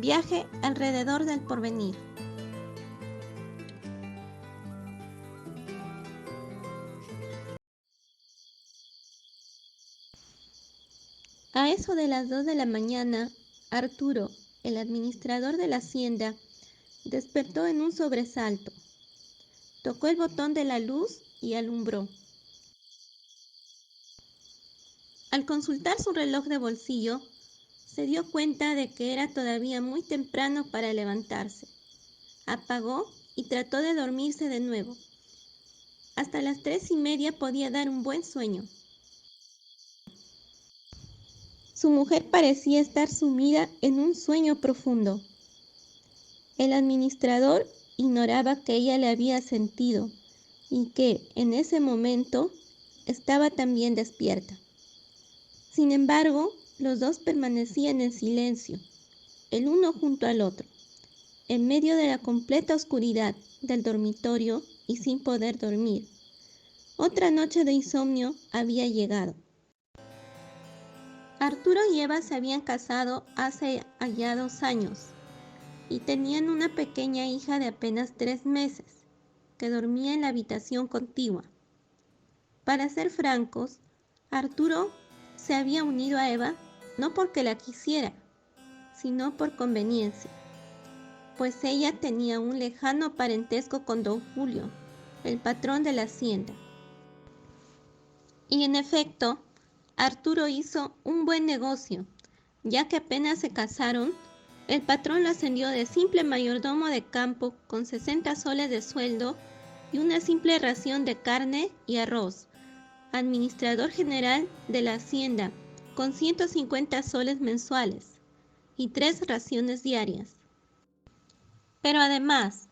Viaje alrededor del porvenir. A eso de las 2 de la mañana, Arturo, el administrador de la hacienda, despertó en un sobresalto. Tocó el botón de la luz y alumbró. Al consultar su reloj de bolsillo, se dio cuenta de que era todavía muy temprano para levantarse. Apagó y trató de dormirse de nuevo. Hasta las 3:30 podía dar un buen sueño. Su mujer parecía estar sumida en un sueño profundo. El administrador ignoraba que ella le había sentido y que, en ese momento, estaba también despierta. Sin embargo, los dos permanecían en silencio, el uno junto al otro, en medio de la completa oscuridad del dormitorio y sin poder dormir. Otra noche de insomnio había llegado. Arturo y Eva se habían casado hace allá 2 años y tenían una pequeña hija de apenas 3 meses, que dormía en la habitación contigua. Para ser francos, Arturo se había unido a Eva no porque la quisiera, sino por conveniencia, pues ella tenía un lejano parentesco con don Julio, el patrón de la hacienda. Y en efecto, Arturo hizo un buen negocio, ya que apenas se casaron, el patrón lo ascendió de simple mayordomo de campo con 60 soles de sueldo y una simple ración de carne y arroz, administrador general de la hacienda con 150 soles mensuales y 3 raciones diarias. Pero además,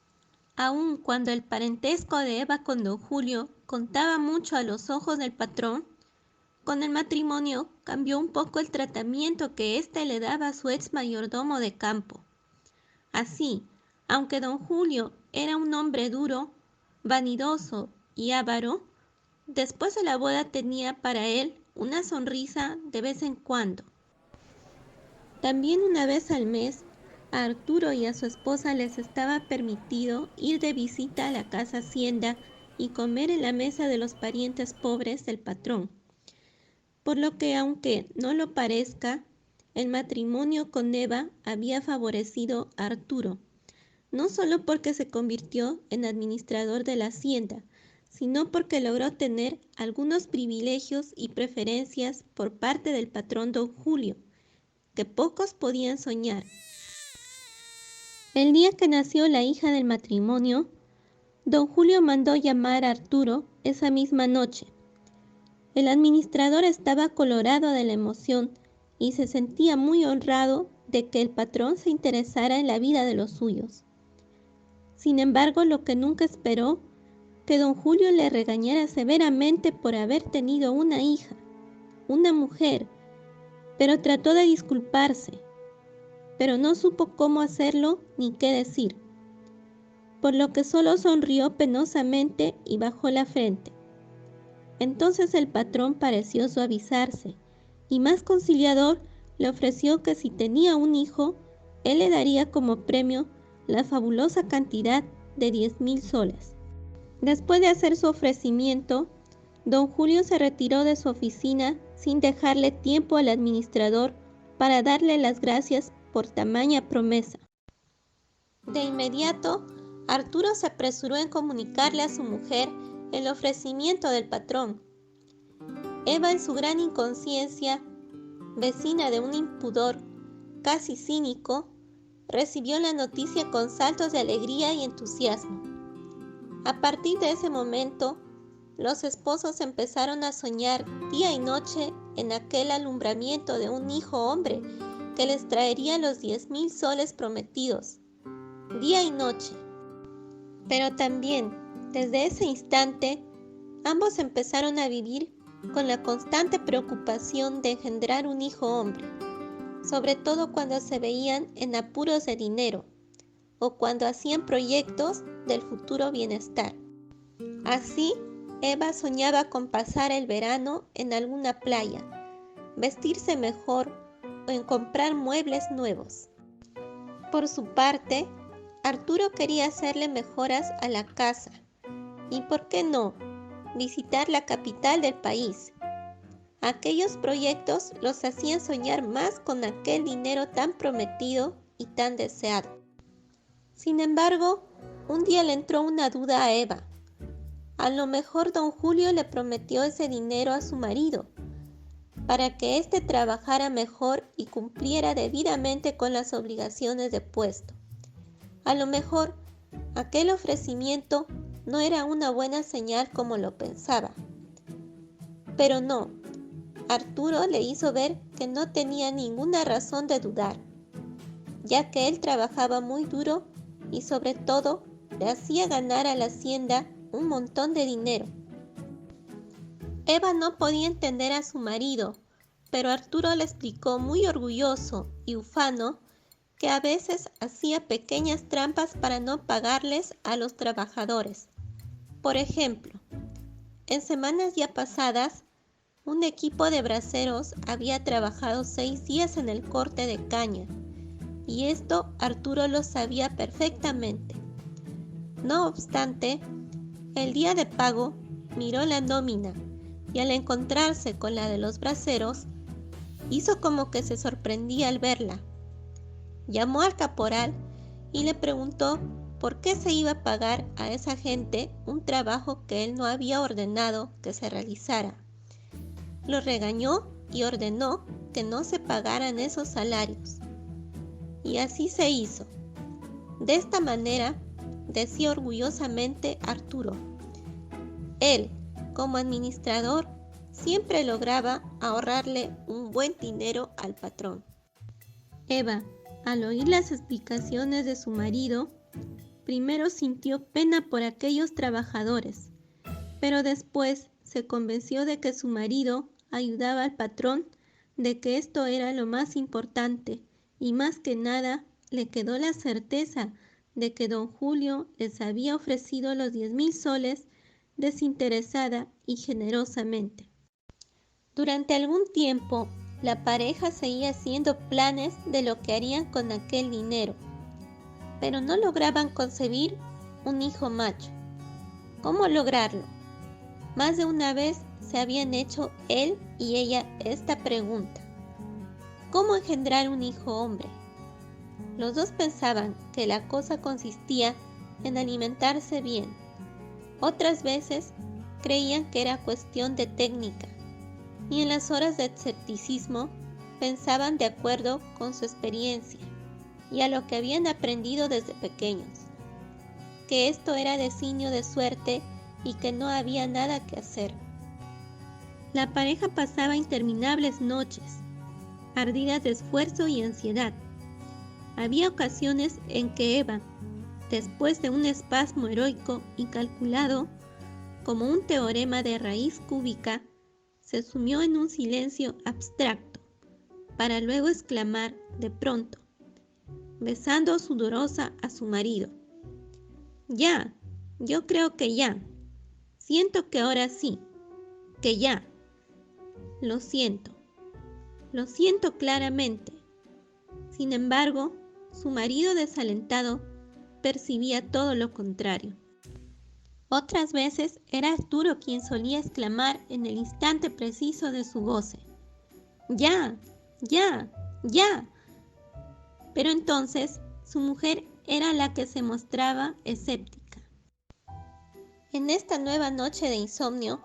aun cuando el parentesco de Eva con don Julio contaba mucho a los ojos del patrón, con el matrimonio cambió un poco el tratamiento que éste le daba a su ex mayordomo de campo. Así, aunque don Julio era un hombre duro, vanidoso y avaro, después de la boda tenía para él una sonrisa de vez en cuando. También una vez al mes, a Arturo y a su esposa les estaba permitido ir de visita a la casa hacienda y comer en la mesa de los parientes pobres del patrón. Por lo que, aunque no lo parezca, el matrimonio con Eva había favorecido a Arturo, no solo porque se convirtió en administrador de la hacienda, sino porque logró tener algunos privilegios y preferencias por parte del patrón don Julio, que pocos podían soñar. El día que nació la hija del matrimonio, don Julio mandó llamar a Arturo esa misma noche. El administrador estaba colorado de la emoción y se sentía muy honrado de que el patrón se interesara en la vida de los suyos. Sin embargo, lo que nunca esperó, que don Julio le regañara severamente por haber tenido una hija, una mujer, pero trató de disculparse, pero no supo cómo hacerlo ni qué decir, por lo que solo sonrió penosamente y bajó la frente. Entonces el patrón pareció suavizarse y más conciliador le ofreció que si tenía un hijo, él le daría como premio la fabulosa cantidad de 10,000 soles. Después de hacer su ofrecimiento, don Julio se retiró de su oficina sin dejarle tiempo al administrador para darle las gracias por tamaña promesa. De inmediato, Arturo se apresuró en comunicarle a su mujer el ofrecimiento del patrón. Eva, en su gran inconsciencia, vecina de un impudor casi cínico, recibió la noticia con saltos de alegría y entusiasmo. A partir de ese momento, los esposos empezaron a soñar día y noche en aquel alumbramiento de un hijo hombre que les traería los 10,000 soles prometidos, día y noche. Pero también, desde ese instante, ambos empezaron a vivir con la constante preocupación de engendrar un hijo hombre, sobre todo cuando se veían en apuros de dinero o cuando hacían proyectos del futuro bienestar. Así, Eva soñaba con pasar el verano en alguna playa, vestirse mejor o en comprar muebles nuevos. Por su parte, Arturo quería hacerle mejoras a la casa y, ¿por qué no?, visitar la capital del país. Aquellos proyectos los hacían soñar más con aquel dinero tan prometido y tan deseado. Sin embargo, un día le entró una duda a Eva. A lo mejor don Julio le prometió ese dinero a su marido para que éste trabajara mejor y cumpliera debidamente con las obligaciones de puesto. A lo mejor aquel ofrecimiento no era una buena señal como lo pensaba. Pero no, Arturo le hizo ver que no tenía ninguna razón de dudar, ya que él trabajaba muy duro y sobre todo le hacía ganar a la hacienda un montón de dinero. Eva no podía entender a su marido, pero Arturo le explicó muy orgulloso y ufano que a veces hacía pequeñas trampas para no pagarles a los trabajadores. Por ejemplo, en semanas ya pasadas, un equipo de braceros había trabajado 6 días en el corte de caña, y esto Arturo lo sabía perfectamente. No obstante, el día de pago miró la nómina y al encontrarse con la de los braceros, hizo como que se sorprendía al verla. Llamó al caporal y le preguntó por qué se iba a pagar a esa gente un trabajo que él no había ordenado que se realizara. Lo regañó y ordenó que no se pagaran esos salarios. Y así se hizo. De esta manera, decía orgullosamente Arturo, él, como administrador, siempre lograba ahorrarle un buen dinero al patrón. Eva, al oír las explicaciones de su marido, primero sintió pena por aquellos trabajadores, pero después se convenció de que su marido ayudaba al patrón, de que esto era lo más importante, y más que nada le quedó la certeza de que don Julio les había ofrecido los 10,000 soles desinteresada y generosamente. Durante algún tiempo, la pareja seguía haciendo planes de lo que harían con aquel dinero, pero no lograban concebir un hijo macho. ¿Cómo lograrlo? Más de una vez se habían hecho él y ella esta pregunta: ¿cómo engendrar un hijo hombre? Los dos pensaban que la cosa consistía en alimentarse bien. Otras veces creían que era cuestión de técnica, y en las horas de escepticismo pensaban de acuerdo con su experiencia y a lo que habían aprendido desde pequeños, que esto era designio de suerte y que no había nada que hacer. La pareja pasaba interminables noches, ardidas de esfuerzo y ansiedad. Había ocasiones en que Eva, después de un espasmo heroico y calculado, como un teorema de raíz cúbica, se sumió en un silencio abstracto, para luego exclamar de pronto, besando sudorosa a su marido: «Ya, yo creo que ya. Siento que ahora sí, que ya. Lo siento claramente». Sin embargo, su marido desalentado percibía todo lo contrario. Otras veces era Arturo quien solía exclamar en el instante preciso de su goce: «Ya, ya, ya». Pero entonces su mujer era la que se mostraba escéptica. En esta nueva noche de insomnio,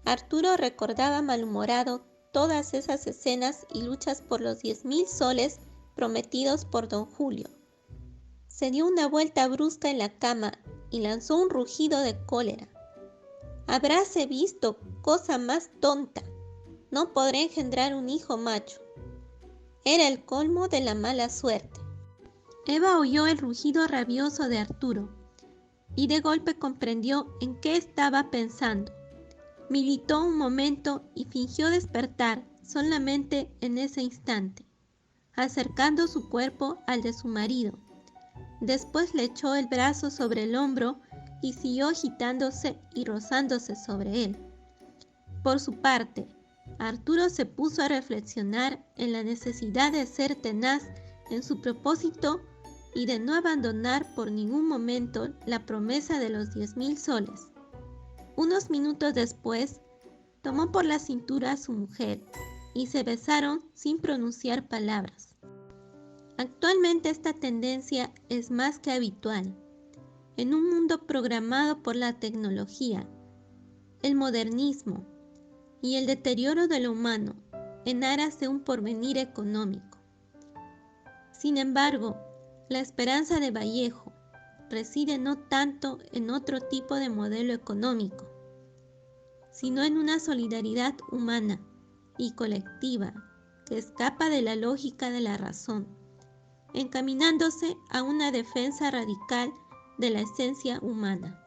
Arturo recordaba malhumorado todas esas escenas y luchas por los 10,000 soles prometidos por don Julio. Se dio una vuelta brusca en la cama y lanzó un rugido de cólera. «Habráse visto cosa más tonta. No podré engendrar un hijo macho». Era el colmo de la mala suerte. Eva oyó el rugido rabioso de Arturo y de golpe comprendió en qué estaba pensando. Militó un momento y fingió despertar solamente en ese instante, acercando su cuerpo al de su marido. Después le echó el brazo sobre el hombro y siguió agitándose y rozándose sobre él. Por su parte, Arturo se puso a reflexionar en la necesidad de ser tenaz en su propósito y de no abandonar por ningún momento la promesa de los 10.000 soles. Unos minutos después, tomó por la cintura a su mujer y se besaron sin pronunciar palabras. Actualmente esta tendencia es más que habitual. En un mundo programado por la tecnología, el modernismo y el deterioro de lo humano en aras de un porvenir económico. Sin embargo, la esperanza de Vallejo reside no tanto en otro tipo de modelo económico, sino en una solidaridad humana y colectiva que escapa de la lógica de la razón, encaminándose a una defensa radical de la esencia humana.